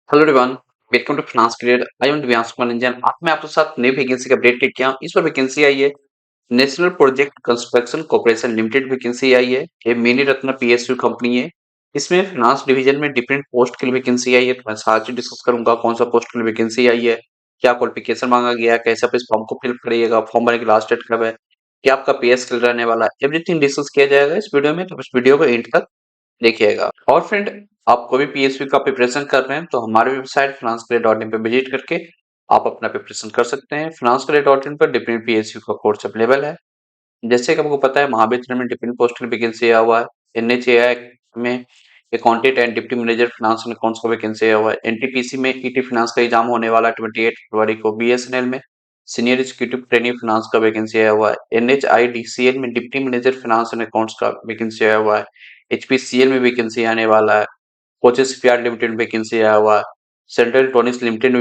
Hello everyone, welcome to finance career. I am Divyansh Kumar Ranjan. आज मैं आपके साथ नई वैकेंसी का अपडेट लेके आया हूं। इस पर वैकेंसी आई है National Project Construction Corporation Limited vacancy आई है। ये मिनी रत्न पीएसयू कंपनी है। इसमें फाइनेंस डिवीजन में डिफरेंट पोस्ट के लिए वैकेंसी आई है। तो मैं साथ ही डिस्कस करूंगा कौन सा पोस्ट के लिए वैकेंसी आई है, क्या क्वालिफिकेशन मांगा गया है, कैसे आप इस फॉर्म को फिल करिएगा, फॉर्म भरने की लास्ट डेट कब है, क्या आपका पे स्केल रहने वाला है, एवरीथिंग डिस्कस किया जाएगा इस वीडियो में। तो इस वीडियो को एंड तक देखिएगा। और फ्रेंड, आप कोई भी पीएसपी का प्रिपरेशन कर रहे हैं तो हमारे वेबसाइट financecare.in पे विजिट करके आप अपना प्रिपरेशन कर सकते हैं। financecare.in पर डिफरेंट पीएसयू का कोर्स अवेलेबल है। जैसे कि आपको पता है, महाविद्यालय में डिफरेंट पोस्ट की वैकेंसी आया हुआ है। एनएचएआई में accountant and deputy manager finance and accounts का वैकेंसी आया हुआ है। एनटीपीसी में ईटी फाइनेंस का एग्जाम होने वाला है 28 फरवरी को। बीएसएनएल में सीनियर एग्जीक्यूटिव ट्रेनिंग फाइनेंस का वैकेंसी आया हुआ है। एनएचआईडीसीएल में deputy manager finance and accounts का वैकेंसी आया हुआ है। एचपीसीएल में वैकेंसी आने वाला है। कोचेस शिपयार्ड लिमिटेड में वैकेंसी आया हुआ है। सेंट्रल टोनिस लिमिटेड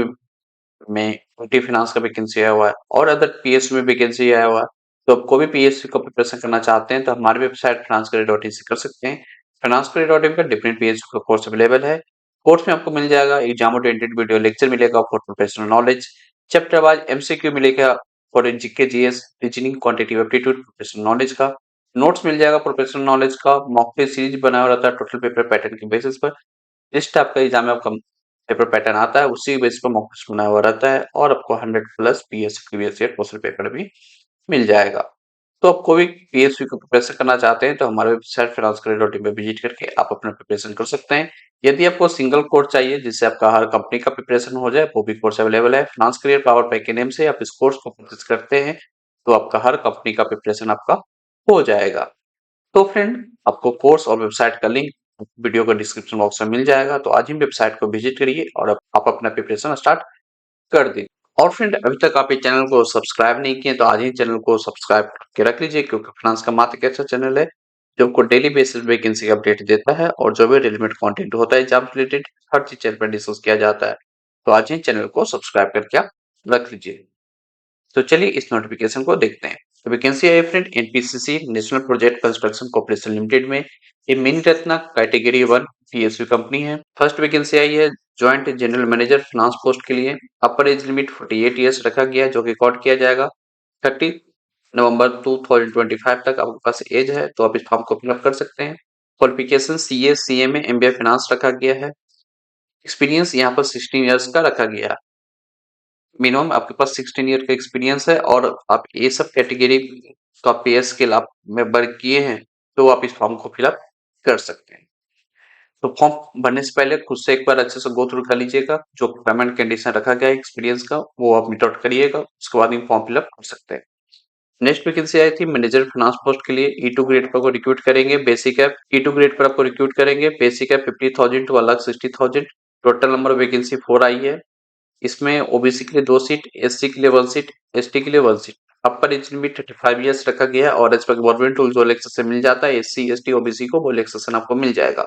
में ईटी फाइनेंस का वैकेंसी आया हुआ है और अदर पीएसयू में वैकेंसी आया हुआ है। तो आप कोई भी पीएसयू का प्रिपरेशन करना चाहते हैं तो हमारी वेबसाइट financecare.in से कर सकते हैं। financecare.in पर डिफरेंट पीएसयू का कोर्स अवेलेबल है। कोर्स में आपको मिल जाएगा एग्जाम ओरिएंटेड वीडियो लेक्चर मिलेगा for professional knowledge, chapter wise MCQ मिलेगा for GK GS reasoning quantitative aptitude professional knowledge का, नोट्स मिल जाएगा प्रोफेशनल नॉलेज का, मॉक टेस्ट सीरीज बना हुआ रहता है टोटल पेपर पैटर्न के बेसिस पर। जिस टाइप का एग्जाम में आपका पेपर पैटर्न आता है उसी बेस पर मॉक टेस्ट बना हुआ रहता है और आपको 100+ PSU previous year question paper भी मिल जाएगा। तो आप कोई भी पीएसयू का प्रिपरेशन करना चाहते हैं तो हमारे वेबसाइट financecare.in पे विजिट करके आप अपना प्रिपरेशन कर सकते हैं। यदि आपको सिंगल कोर्स चाहिए जिससे आपका हर कंपनी का प्रिपरेशन हो जाए, वो भी कोर्स अवेलेबल है। फाइनेंस करियर पावर पैक के नेम से आप इस कोर्स को परचेज करते हैं तो आपका हर कंपनी का प्रिपरेशन आपका हो जाएगा। तो फ्रेंड, आपको कोर्स और वेबसाइट का लिंक वीडियो का डिस्क्रिप्शन बॉक्स में मिल जाएगा। तो आज ही वेबसाइट को विजिट करिए और आप अपना प्रिपरेशन स्टार्ट कर दीजिए। और फ्रेंड, अभी तक आप इस चैनल को सब्सक्राइब नहीं किए तो आज ही चैनल को सब्सक्राइब करके रख लीजिए, क्योंकि फाइनेंस का मात्र एक ऐसा चैनल है जो आपको डेली बेसिस वैकेंसी अपडेट देता है और जो भी रिलेवेंट कंटेंट होता है एग्जाम रिलेटेड हर चीज चैनल पर डिस्कस किया जाता है। तो आज ही चैनल को सब्सक्राइब करके आप रख लीजिए। तो चलिए इस नोटिफिकेशन को देखते हैं। तो वैकेंसी है friend NPCC national Project Construction Corporation limited में। ये mini Ratna category 1 PSU company है। फर्स्ट वैकेंसी आई है joint general manager finance post के लिए। अपर एज लिमिट 48 ईयर्स रखा गया है जो कि रिकॉर्ड किया जाएगा 30 नवंबर 2025 तक आपके पास एज है तो आप इस फॉर्म को फिलअप कर सकते हैं। क्वालिफिकेशन सीए सीए में एमबीए फाइनेंस रखा गया है। एक्सपीरियंस यहाँ पर 16 ईयर्स का रखा गया है। मिनिमम आपके पास 16 ईयर का एक्सपीरियंस है और आप ये सब कैटेगरी का पे स्केल आप में वर्क किए हैं तो आप इस फॉर्म को फिलअप कर सकते हैं। तो फॉर्म भरने से पहले खुद से एक बार अच्छे से गो थ्रू कर लीजिएगा। जो पेमेंट कंडीशन रखा गया है एक्सपीरियंस का वो आप मीट आउट करिएगा, उसके बाद ही फॉर्म फिलअप कर सकते हैं। नेक्स्ट वैकेंसी आई थी मैनेजर फाइनेंस पोस्ट के लिए। ई टू ग्रेड पर आपको रिक्रूट करेंगे। बेसिक है ई टू ग्रेड पर आपको रिक्रूट करेंगे। बेसिक है 50,000 टू 1,60,000। टोटल नंबर वैकेंसी 4 आई है। इसमें ओबीसी के लिए 2 सीट, एससी के लिए 1 सीट, एसटी के लिए 1 सीट। अपर एज लिमिट 35 ईयर्स रखा गया है और एज पर गवर्नमेंट रूल जो रिलैक्सेशन मिल जाता है एससी एसटी ओबीसी को वो रिलैक्सेशन आपको मिल जाएगा।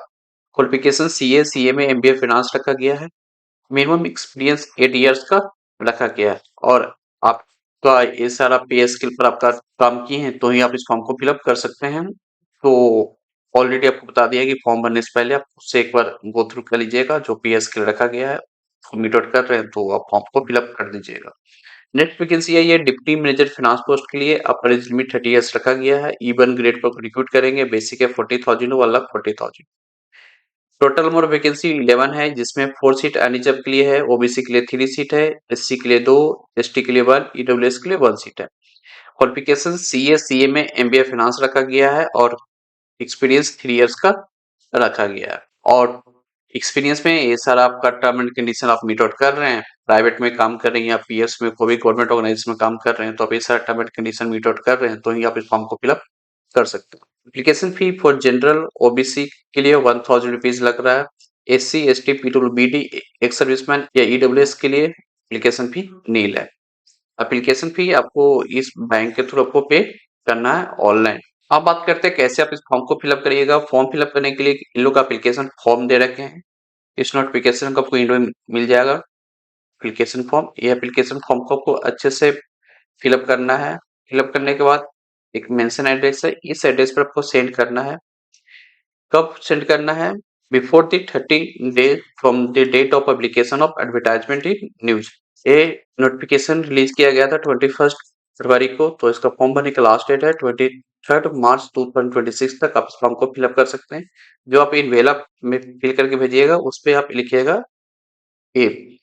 क्वालिफिकेशन सीए सीए में एमबीए फाइनेंस रखा गया है। मिनिमम एक्सपीरियंस 8 ईयर्स का रखा गया है और आपका ये सारा पे स्किल पर आपका काम किए हैं तो ही आप इस फॉर्म को फिलअप कर सकते हैं। तो ऑलरेडी आपको बता दिया कि फॉर्म भरने से पहले आप उससे एक बार गो थ्रू कर लीजिएगा। जो पे स्किल रखा गया है मीट आउट कर रहे हैं तो आप फॉर्म को फिलअप कर दीजिएगा। नेक्स्ट वैकेंसी है ये डिप्टी मैनेजर फाइनेंस पोस्ट के लिए। अपर एज लिमिट 30 ईयर्स रखा गया है। ई1 ग्रेड पर रिक्रूट करेंगे। बेसिक है 40,000 1 लाख 40,000। टोटल नंबर वैकेंसी 11 है जिसमें 4 सीट अनरिजर्व के लिए है, ओबीसी के लिए 3 सीट है, एससी के लिए 2, एसटी के लिए 1, ईडब्ल्यूएस के लिए 1 सीट है। क्वालिफिकेशन सीए सीए में एमबीए फाइनेंस रखा गया है और एक्सपीरियंस 3 इयर्स का रखा गया है। और एक्सपीरियंस में ये सारा आपका टर्म एंड कंडीशन आप मीट आउट कर रहे हैं, प्राइवेट में काम कर रहे हैं या पीएस में कोई भी गवर्नमेंट ऑर्गेनाइजेशन में काम कर रहे हैं तो आप ये सारा term and condition meet out कर रहे हैं तो ही आप इस फॉर्म को फिलअप कर सकते हैं। Application fee for general OBC के लिए 1,000 रुपीज लग रहा है। एससी एसटी पीडब्ल्यूबीडी एक सर्विसमैन या ईडब्ल्यूएस के लिए एप्लीकेशन फी नील है। एप्लीकेशन फी आपको इस बैंक के थ्रू आपको पे करना है ऑनलाइन। अब बात करते हैं कैसे आप इस फॉर्म को फिलअप करिएगा। फॉर्म फिलअप करने के लिए इन लोग एप्लीकेशन फॉर्म दे रखे हैं। इस नोटिफिकेशन को आपको इंडो में मिल जाएगा एप्लीकेशन फॉर्म। ये एप्लीकेशन फॉर्म को आपको अच्छे से फिलअप करना है। फिलअप करने के बाद एक मेंशन एड्रेस है, इस एड्रेस पर आपको सेंड करना है। कब सेंड करना है? Before the 30 days from the date of publication of advertisement in news. ये नोटिफिकेशन रिलीज किया गया था 21 फरवरी को। तो इसका फॉर्म भरने का लास्ट डेट है 23 मार्च 2026 तक आप इस फॉर्म को फिलअप कर सकते हैं। जो आप इनवेलप में फिल करके भेजिएगा उस पे आप लिखिएगा ए,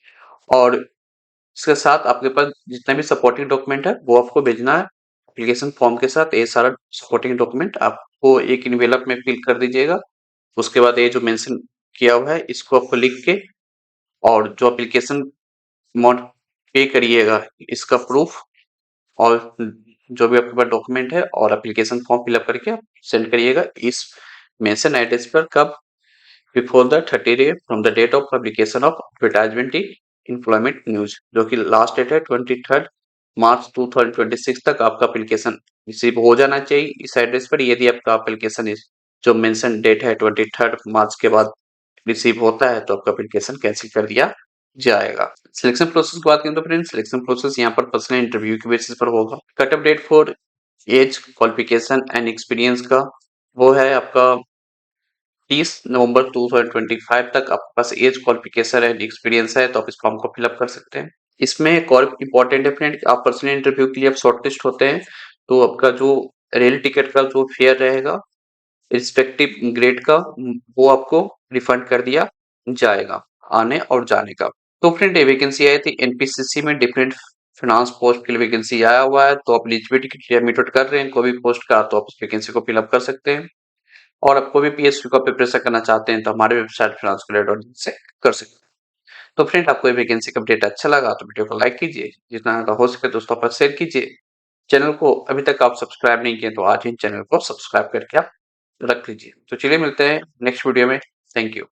और इसके साथ आपके पास जितने भी सपोर्टिंग डॉक्यूमेंट है वो आपको भेजना है। एप्लीकेशन फॉर्म के साथ ये सारा सपोर्टिंग डॉक्यूमेंट आपको एक इनवेलप में फिल कर दीजिएगा। उसके बाद ये जो मेंशन किया हुआ है इसको आपको लिख के और जो एप्लीकेशन अमाउंट पे करिएगा इसका प्रूफ और जो भी आपके पास डॉक्यूमेंट है और एप्लीकेशन फॉर्म फिलअप करके आप सेंड करिएगा इस मेंशन एड्रेस पर। कब? Before the 30 day from the date of publication of advertisement in employment news, जो कि लास्ट डेट है 23 मार्च 2026 तक आपका एप्लीकेशन रिसीव हो जाना चाहिए इस एड्रेस पर। यदि आपका एप्लीकेशन जो मेंशन डेट है 23 मार्च के बाद रिसीव होता है तो आपका एप्लीकेशन कैंसिल कर दिया जाएगा। सिलेक्शन प्रोसेस की बात करें तो फ्रेंड्स सिलेक्शन प्रोसेस यहाँ पर पर्सनल इंटरव्यू के बेसिस पर होगा। Cut off date for age qualification and experience का वो है आपका 30 नवंबर 2025 तक आपके पास एज क्वालिफिकेशन एंड एक्सपीरियंस है तो आप इस फॉर्म को फिलअप कर सकते हैं। इसमें एक और इम्पोर्टेंट है फ्रेंड, आप पर्सनल इंटरव्यू के लिए आप शॉर्टलिस्ट होते हैं तो आपका जो रेल टिकट का जो फेयर रहेगा रिस्पेक्टिव ग्रेड का वो आपको रिफंड कर दिया जाएगा आने और जाने का। तो फ्रेंड ये वैकेंसी आई थी एनपीसीसी में डिफरेंट फाइनेंस पोस्ट के लिए वैकेंसी आया हुआ है। तो आप एलिजिबिलिटी क्राइटेरिया मीट आउट कर रहे हैं कोई भी पोस्ट का तो आप उस वैकेंसी को फिलअप कर सकते हैं। और आप कोई भी पीएसयू का प्रिपरेशन करना चाहते हैं तो हमारे वेबसाइट finance से कर सकते हैं। तो फ्रेंड आपको ये वैकेंसी का अपडेट अच्छा लगा तो वीडियो को लाइक कीजिए, जितना ज्यादा हो सके दोस्तों पर शेयर कीजिए। चैनल को अभी तक आप सब्सक्राइब नहीं किए तो आज ही चैनल को सब्सक्राइब करके आप रख लीजिए। तो चलिए मिलते हैं नेक्स्ट वीडियो में। Thank you.